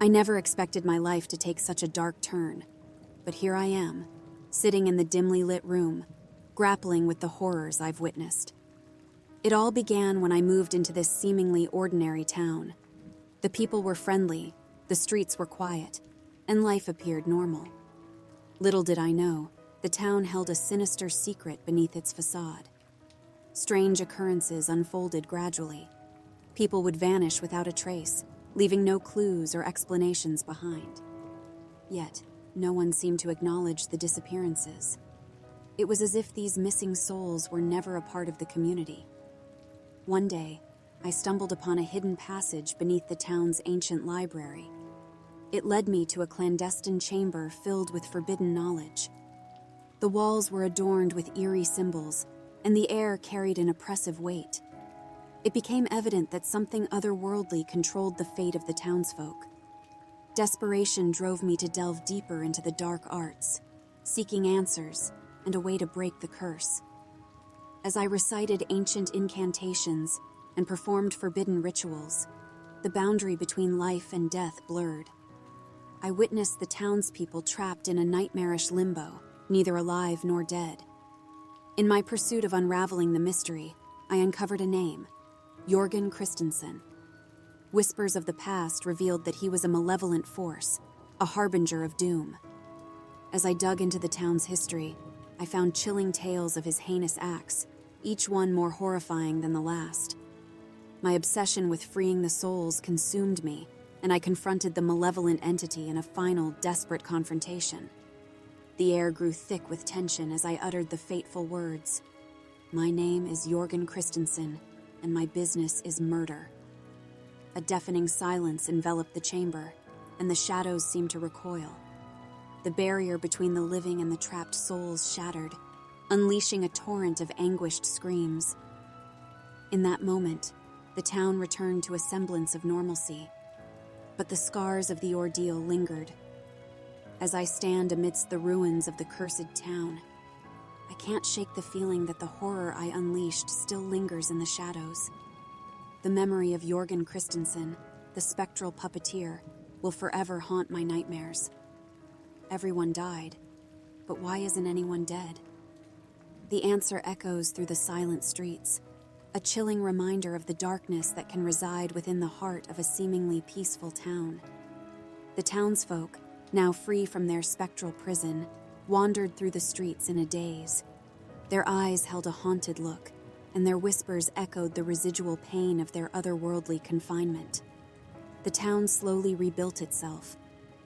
I never expected my life to take such a dark turn, but here I am, sitting in the dimly lit room, grappling with the horrors I've witnessed. It all began when I moved into this seemingly ordinary town. The people were friendly, the streets were quiet, and life appeared normal. Little did I know, the town held a sinister secret beneath its facade. Strange occurrences unfolded gradually. People would vanish without a trace, leaving no clues or explanations behind. Yet, no one seemed to acknowledge the disappearances. It was as if these missing souls were never a part of the community. One day, I stumbled upon a hidden passage beneath the town's ancient library. It led me to a clandestine chamber filled with forbidden knowledge. The walls were adorned with eerie symbols, and the air carried an oppressive weight. It became evident that something otherworldly controlled the fate of the townsfolk. Desperation drove me to delve deeper into the dark arts, seeking answers and a way to break the curse. As I recited ancient incantations and performed forbidden rituals, the boundary between life and death blurred. I witnessed the townspeople trapped in a nightmarish limbo, neither alive nor dead. In my pursuit of unraveling the mystery, I uncovered a name, Jorgen Christensen. Whispers of the past revealed that he was a malevolent force, a harbinger of doom. As I dug into the town's history, I found chilling tales of his heinous acts, each one more horrifying than the last. My obsession with freeing the souls consumed me, and I confronted the malevolent entity in a final, desperate confrontation. The air grew thick with tension as I uttered the fateful words, "My name is Jorgen Christensen, and my business is murder." A deafening silence enveloped the chamber, and the shadows seemed to recoil. The barrier between the living and the trapped souls shattered, unleashing a torrent of anguished screams. In that moment, the town returned to a semblance of normalcy, but the scars of the ordeal lingered. As I stand amidst the ruins of the cursed town, I can't shake the feeling that the horror I unleashed still lingers in the shadows. The memory of Jorgen Christensen, the spectral puppeteer, will forever haunt my nightmares. Everyone died, but why isn't anyone dead? The answer echoes through the silent streets, a chilling reminder of the darkness that can reside within the heart of a seemingly peaceful town. The townsfolk, now free from their spectral prison, wandered through the streets in a daze. Their eyes held a haunted look, and their whispers echoed the residual pain of their otherworldly confinement. The town slowly rebuilt itself,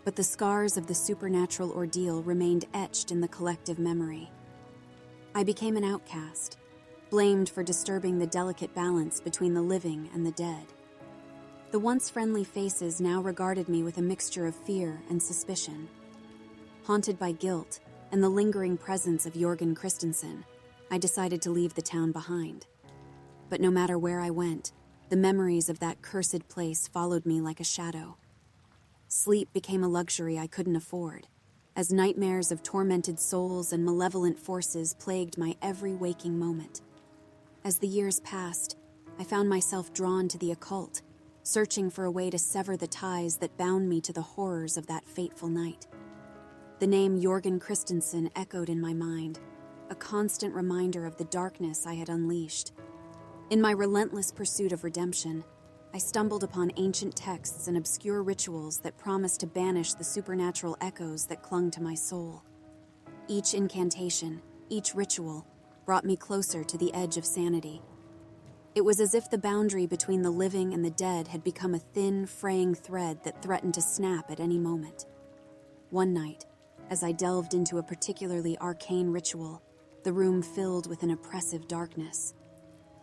but the scars of the supernatural ordeal remained etched in the collective memory. I became an outcast, blamed for disturbing the delicate balance between the living and the dead. The once friendly faces now regarded me with a mixture of fear and suspicion. Haunted by guilt and the lingering presence of Jorgen Christensen, I decided to leave the town behind. But no matter where I went, the memories of that cursed place followed me like a shadow. Sleep became a luxury I couldn't afford, as nightmares of tormented souls and malevolent forces plagued my every waking moment. As the years passed, I found myself drawn to the occult, searching for a way to sever the ties that bound me to the horrors of that fateful night. The name Jorgen Christensen echoed in my mind, a constant reminder of the darkness I had unleashed. In my relentless pursuit of redemption, I stumbled upon ancient texts and obscure rituals that promised to banish the supernatural echoes that clung to my soul. Each incantation, each ritual, brought me closer to the edge of sanity. It was as if the boundary between the living and the dead had become a thin, fraying thread that threatened to snap at any moment. One night, as I delved into a particularly arcane ritual, the room filled with an oppressive darkness.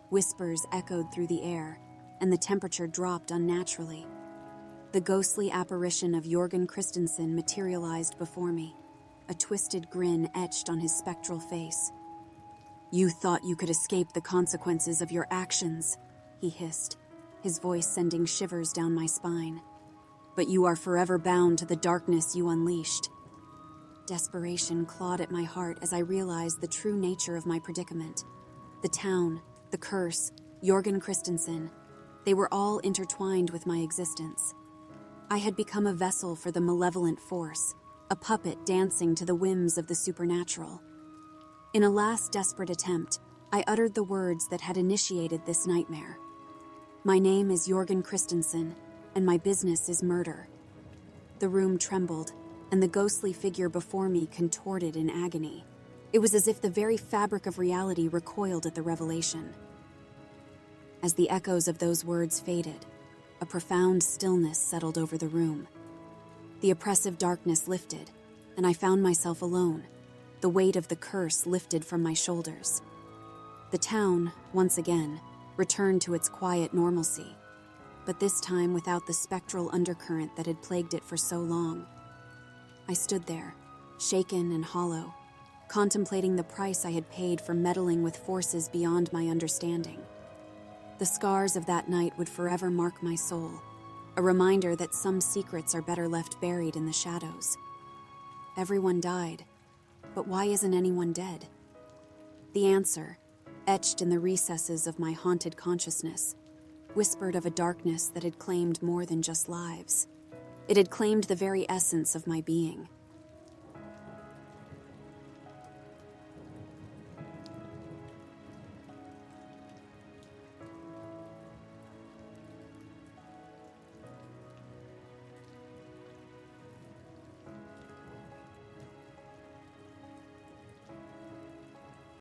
Whispers echoed through the air, and the temperature dropped unnaturally. The ghostly apparition of Jorgen Christensen materialized before me, a twisted grin etched on his spectral face. "You thought you could escape the consequences of your actions," he hissed, his voice sending shivers down my spine. "But you are forever bound to the darkness you unleashed." Desperation clawed at my heart as I realized the true nature of my predicament. The town, the curse, Jorgen Christensen, they were all intertwined with my existence. I had become a vessel for the malevolent force, a puppet dancing to the whims of the supernatural. In a last desperate attempt, I uttered the words that had initiated this nightmare. My name is Jorgen Christensen, and my business is murder. The room trembled, and the ghostly figure before me contorted in agony. It was as if the very fabric of reality recoiled at the revelation. As the echoes of those words faded, a profound stillness settled over the room. The oppressive darkness lifted, and I found myself alone, the weight of the curse lifted from my shoulders. The town, once again, returned to its quiet normalcy, but this time without the spectral undercurrent that had plagued it for so long. I stood there, shaken and hollow, contemplating the price I had paid for meddling with forces beyond my understanding. The scars of that night would forever mark my soul, a reminder that some secrets are better left buried in the shadows. Everyone died, but why isn't anyone dead? The answer, etched in the recesses of my haunted consciousness, whispered of a darkness that had claimed more than just lives. It had claimed the very essence of my being.